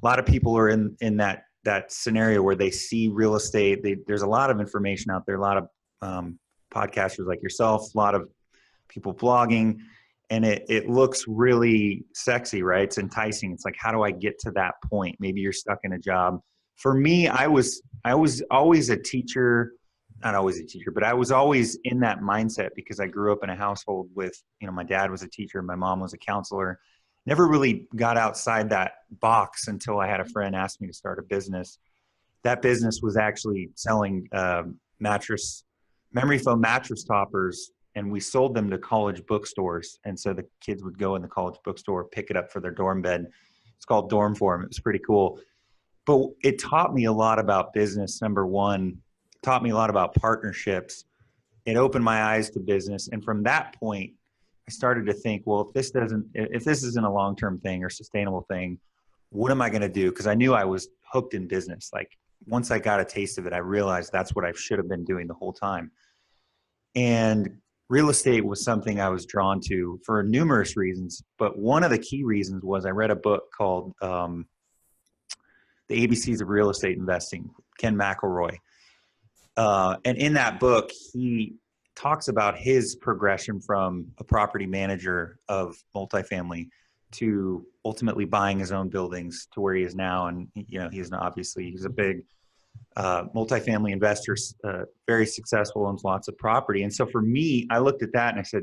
a lot of people are in that scenario where they see real estate. There's a lot of information out there, a lot of podcasters like yourself, a lot of people blogging, and it looks really sexy, right? It's enticing. It's like, how do I get to that point? Maybe you're stuck in a job. For me, I was always a teacher, not always a teacher, but I was always in that mindset because I grew up in a household with, my dad was a teacher, my mom was a counselor. Never really got outside that box until I had a friend ask me to start a business. That business was actually selling memory foam mattress toppers, and we sold them to college bookstores. And so the kids would go in the college bookstore, pick it up for their dorm bed. It's called Dorm Form. It was pretty cool. But it taught me a lot about business, number one. It taught me a lot about partnerships. It opened my eyes to business. And from that point, I started to think, well, if this isn't a long-term thing or sustainable thing, what am I going to do? Because I knew I was hooked in business. Like, once I got a taste of it, I realized that's what I should have been doing the whole time. And real estate was something I was drawn to for numerous reasons. But one of the key reasons was I read a book called The ABCs of Real Estate Investing, Ken McElroy. And in that book, he talks about his progression from a property manager of multifamily to ultimately buying his own buildings to where he is now. And, he's a big multifamily investor, very successful, owns lots of property. And so for me, I looked at that and I said,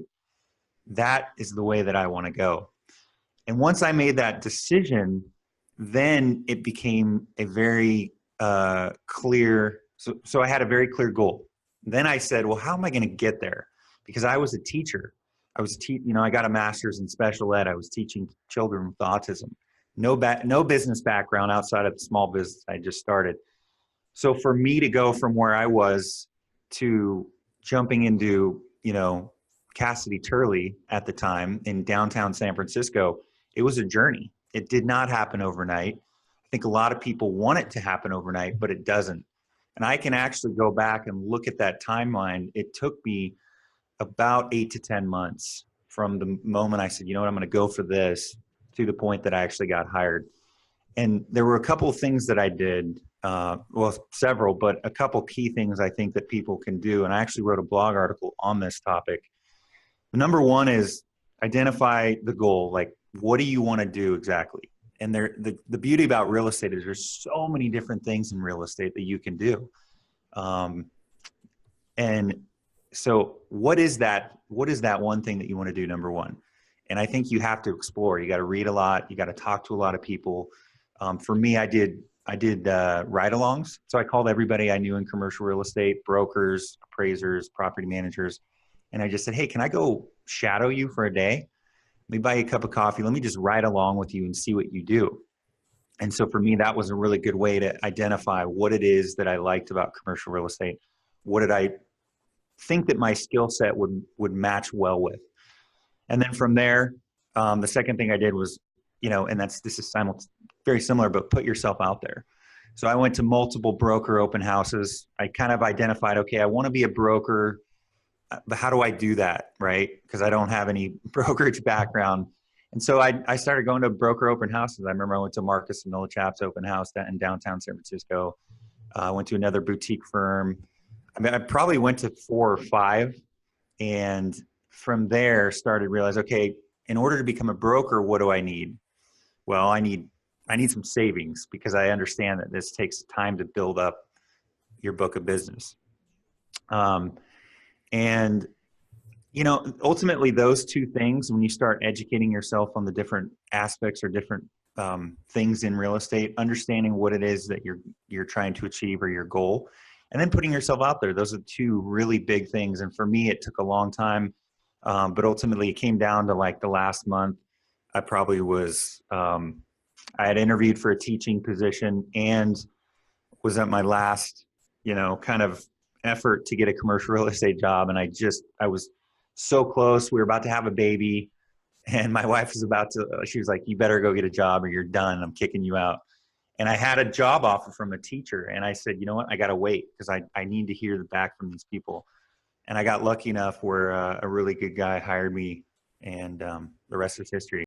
that is the way that I want to go. And once I made that decision, then it became a very clear, so I had a very clear goal. Then I said, well, how am I going to get there? Because I was a teacher. I got a master's in special ed. I was teaching children with autism. No business background outside of the small business I just started. So for me to go from where I was to jumping into, Cassidy Turley at the time in downtown San Francisco, it was a journey. It did not happen overnight. I think a lot of people want it to happen overnight, but it doesn't. And I can actually go back and look at that timeline. It took me about 8 to 10 months from the moment I said, I'm going to go for this, to the point that I actually got hired. And there were a couple of things that I did, several, but a couple key things I think that people can do. And I actually wrote a blog article on this topic. Number one is identify the goal. Like, what do you want to do exactly? And the beauty about real estate is there's so many different things in real estate that you can do. And so what is that one thing that you want to do, number one? And I think you have to explore. You got to read a lot. You got to talk to a lot of people. For me, I did ride-alongs. So I called everybody I knew in commercial real estate, brokers, appraisers, property managers. And I just said, hey, can I go shadow you for a day? Let me buy you a cup of coffee. Let me just ride along with you and see what you do. And so for me, that was a really good way to identify what it is that I liked about commercial real estate. What did I think that my skill set would match well with? And then from there, the second thing I did was, and this is very similar, but put yourself out there. So I went to multiple broker open houses. I kind of identified, okay, I want to be a broker, but how do I do that, right? Because I don't have any brokerage background. And so I started going to broker open houses. I remember I went to Marcus and Millichap's open house in downtown San Francisco. I went to another boutique firm. I probably went to 4 or 5. And from there started to realize, okay, in order to become a broker, what do I need? Well, I need some savings, because I understand that this takes time to build up your book of business. And, ultimately those two things, when you start educating yourself on the different aspects or different things in real estate, understanding what it is that you're trying to achieve or your goal, and then putting yourself out there, those are 2 really big things. And for me, it took a long time, but ultimately it came down to like the last month. I probably was, I had interviewed for a teaching position and was at my last, kind of effort to get a commercial real estate job. And I was so close. We were about to have a baby, and my wife was she was like, you better go get a job or you're done. I'm kicking you out. And I had a job offer from a teacher, and I said, you know what, I got to wait, because I need to hear back from these people. And I got lucky enough where a really good guy hired me, and the rest is history.